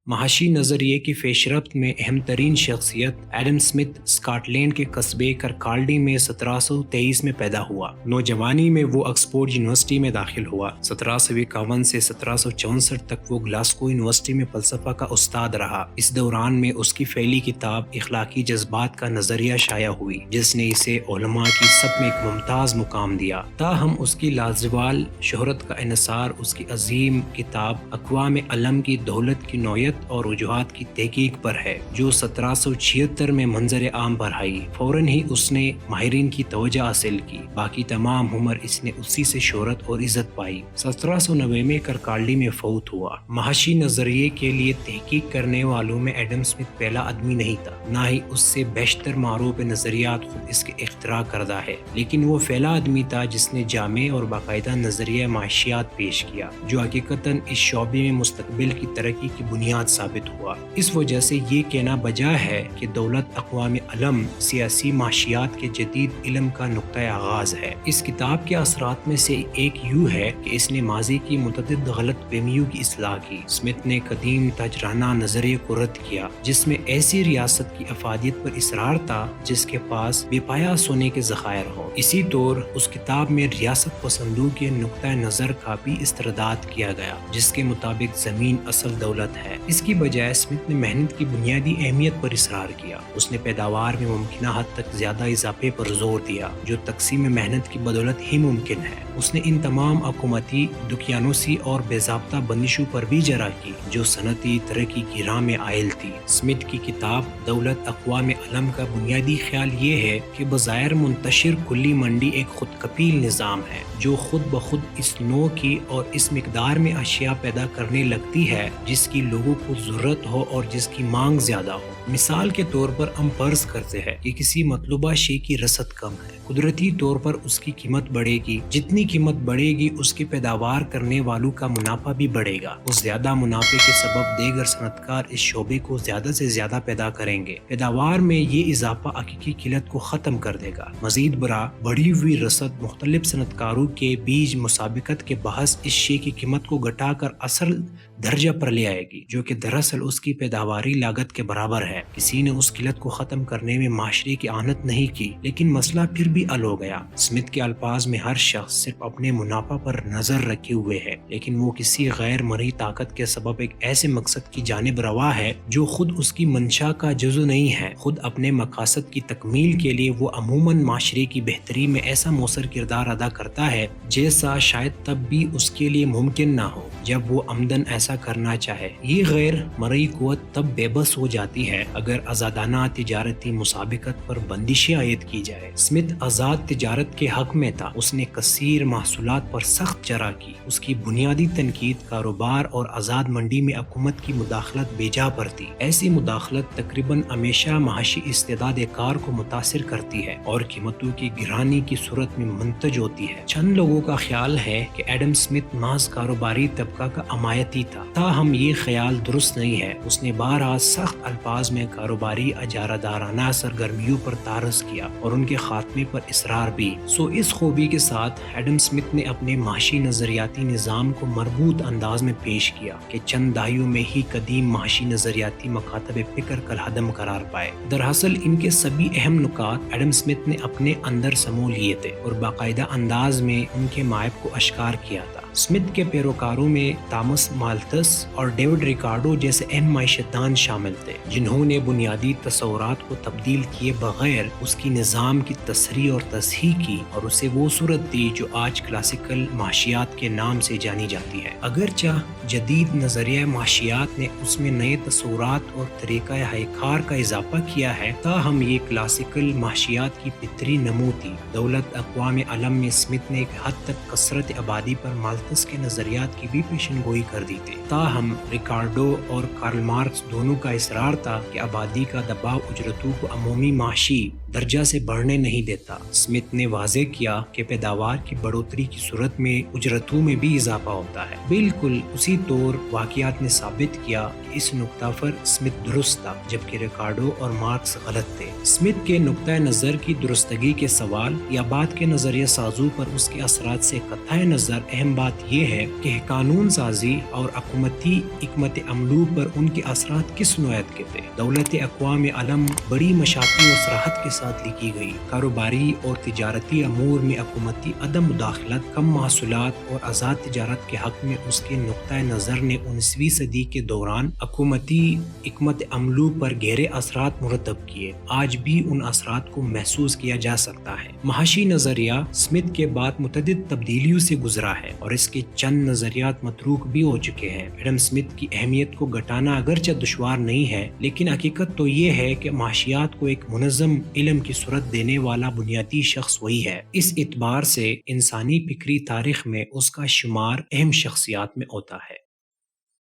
معاشی نظریے کی پیش رفت میں اہم ترین شخصیت ایڈم سمتھ اسکاٹ لینڈ کے قصبے کرکالڈی میں 1723 میں پیدا ہوا۔ نوجوانی میں وہ آکسفورڈ یونیورسٹی میں داخل ہوا۔ 1751 سے 1764 تک وہ گلاسکو یونیورسٹی میں فلسفہ کا استاد رہا۔ اس دوران میں اس کی پہلی کتاب اخلاقی جذبات کا نظریہ شائع ہوئی، جس نے اسے علماء کی سب میں ایک ممتاز مقام دیا۔ تاہم اس کی لازوال شہرت کا انحصار اس کی عظیم کتاب اقوام عالم کی دولت کی نوعیت اور وجوہات کی تحقیق پر ہے، جو 1776 میں منظر عام پر آئی۔ فوراً ہی اس نے ماہرین کی توجہ حاصل کی۔ باقی تمام عمر اس نے اسی سے شہرت اور عزت پائی۔ 1790 میں کرکالڈی میں فوت ہوا۔ معاشی نظریے کے لیے تحقیق کرنے والوں میں ایڈم سمتھ پہلا آدمی نہیں تھا، نہ ہی اس سے بیشتر معروف نظریات خود اس کے اختراع کردہ ہے، لیکن وہ پہلا آدمی تھا جس نے جامع اور باقاعدہ نظریہ معاشیات پیش کیا، جو حقیقتاً اس شعبے میں مستقبل کی ترقی کی بنیاد ثابت ہوا۔ اس وجہ سے یہ کہنا بجا ہے کہ دولت اقوام عالم سیاسی معاشیات کے جدید علم کا نقطہ آغاز ہے۔ اس کتاب کے اثرات میں سے ایک یوں ہے کہ اس نے ماضی کی متعدد غلط فہمیوں کی اصلاح کی۔ سمتھ نے قدیم تاجرانہ نظریے کو رد کیا، جس میں ایسی ریاست کی افادیت پر اصرار تھا جس کے پاس بے پایا سونے کے ذخائر ہوں۔ اسی طور اس کتاب میں ریاست پسندوں کے نقطہ نظر کا بھی استرداد کیا گیا، جس کے مطابق زمین اصل دولت ہے۔ اس کی بجائے سمتھ نے محنت کی بنیادی اہمیت پر اصرار کیا۔ اس نے پیداوار میں ممکنہ حد تک زیادہ اضافے پر زور دیا، جو تقسیم محنت کی بدولت ہی ممکن ہے۔ اس نے ان تمام حکومتی، دقیانوسی اور بے ضابطہ بندشوں پر بھی جرح کی، جو صنعتی ترقی کی راہ میں عائل تھی۔ سمتھ کی کتاب دولت اقوام عالم کا بنیادی خیال یہ ہے کہ بظاہر منتشر کلی منڈی ایک خود کفیل نظام ہے، جو خود بخود اس نوع کی اور اس مقدار میں اشیاء پیدا کرنے لگتی ہے جس کی لوگوں کو ضرورت ہو اور جس کی مانگ زیادہ ہو۔ مثال کے طور پر ہم فرض کرتے ہیں کہ کسی مطلوبہ شے کی رسد کم ہے، قدرتی طور پر اس کی قیمت بڑھے گی۔ جتنی قیمت بڑھے گی، اس کی پیداوار کرنے والوں کا منافع بھی بڑھے گا۔ اس زیادہ منافع کے سبب دیگر صنعت کار اس شعبے کو زیادہ سے زیادہ پیدا کریں گے۔ پیداوار میں یہ اضافہ حقیقی قلت کو ختم کر دے گا۔ مزید برآں، بڑھی ہوئی رسد مختلف صنعت کاروں کے بیچ مسابقت کے باعث اس شے کی قیمت کو گھٹا کر اصل درجہ پر لے آئے گی، جو کہ دراصل اس کی پیداواری لاگت کے برابر ہے۔ کسی نے اس قلت کو ختم کرنے میں معاشرے کی اعانت نہیں کی، لیکن مسئلہ پھر بھی حل ہو گیا۔ سمتھ کے الفاظ میں ہر شخص صرف اپنے منافع پر نظر رکھے ہوئے ہے، لیکن وہ کسی غیر مرئی طاقت کے سبب ایک ایسے مقصد کی جانب رواں ہے جو خود اس کی منشا کا جزو نہیں ہے۔ خود اپنے مقاصد کی تکمیل کے لیے وہ عموماً معاشرے کی بہتری میں ایسا مؤثر کردار ادا کرتا ہے جیسا شاید تب بھی اس کے لیے ممکن نہ ہو جب وہ عمدن ایسا کرنا چاہے۔ یہ غیر مرئی قوت تب بے بس ہو جاتی ہے اگر آزادانہ تجارتی مسابقت پر بندشیں عائد کی جائے۔ سمتھ آزاد تجارت کے حق میں تھا۔ اس نے کثیر محصولات پر سخت جرح کی۔ اس کی بنیادی تنقید کاروبار اور آزاد منڈی میں حکومت کی مداخلت بے جا پر تھی۔ ایسی مداخلت تقریباً ہمیشہ معاشی استعداد کار کو متاثر کرتی ہے اور قیمتوں کی گرانی کی صورت میں منتج ہوتی ہے۔ چند لوگوں کا خیال ہے کہ ایڈم سمتھ محض کاروباری طبقہ کا حمایتی تھا، تاہم یہ خیال درست نہیں ہے۔ اس نے بارہا سخت الفاظ میں کاروباری اجارہ دارانہ سرگرمیوں پر تعرض کیا اور ان کے خاتمے پر اصرار بھی۔ اس خوبی کے ساتھ ایڈم سمتھ نے اپنے معاشی نظریاتی نظام کو مربوط انداز میں پیش کیا کہ چند دہائیوں میں ہی قدیم معاشی نظریاتی مکاتب فکر کالعدم قرار پائے۔ دراصل ان کے سبھی اہم نکات ایڈم سمتھ نے اپنے اندر سمو لیے تھے اور باقاعدہ انداز میں ان کے معائب کو اشکار کیا تھا۔ سمتھ کے پیروکاروں میں تامس مالتھس اور ڈیوڈ ریکارڈو جیسے اہم معیشتدان شامل تھے، جنہوں نے بنیادی تصورات کو تبدیل کیے بغیر اس کی نظام کی تصریح اور تصحیح کی اور اسے وہ صورت دی جو آج کلاسیکل معاشیات کے نام سے جانی جاتی ہے۔ اگرچہ جدید نظریہ معاشیات نے اس میں نئے تصورات اور طریقہ کار کا اضافہ کیا ہے، تاہم یہ کلاسیکل معاشیات کی فطری نمو تھی۔ دولت اقوام عالم میں سمتھ نے ایک حد تک کثرت آبادی پر مالتھس کے نظریات کی بھی پیشن گوئی کر دی تھی، تاہم ریکارڈو اور کارل مارکس دونوں کا اصرار تھا کہ آبادی کا دباؤ اجرتوں کو عمومی معاشی درجہ سے بڑھنے نہیں دیتا۔ سمتھ نے واضح کیا کہ پیداوار کی بڑھوتری کی صورت میں اجرتوں میں بھی اضافہ ہوتا ہے۔ بالکل اسی طور واقعات نے ثابت کیا کہ اس نقطہ پر سمتھ درست تھا، جبکہ ریکارڈو اور مارکس غلط تھے۔ سمتھ کے نقطہ نظر کی درستگی کے سوال یا بات کے نظریہ سازوں پر اس کے اثرات سے قطع نظر اہم بات بات یہ ہے کہ قانون سازی اور حکومتی حکمت عملوں پر ان کے اثرات کس نوعیت کے تھے۔ دولت اقوام عالم بڑی مشاطی اور صراحت کے ساتھ لکھی گئی۔ کاروباری اور تجارتی امور میں حکومتی عدم مداخلت، کم محصولات اور آزاد تجارت کے حق میں اس کے نقطۂ نظر نے 19ویں صدی کے دوران حکومتی حکمت عملوں پر گہرے اثرات مرتب کیے۔ آج بھی ان اثرات کو محسوس کیا جا سکتا ہے۔ معاشی نظریہ اسمتھ کے بعد متعدد تبدیلیوں سے گزرا ہے اور اس کے چند نظریات متروک بھی ہو چکے ہیں۔ ایڈم اسمتھ کی اہمیت کو گھٹانا اگرچہ دشوار نہیں ہے، لیکن حقیقت تو یہ ہے کہ معاشیات کو ایک منظم علم کی صورت دینے والا بنیادی شخص وہی ہے۔ اس اعتبار سے انسانی فکری تاریخ میں اس کا شمار اہم شخصیات میں ہوتا ہے۔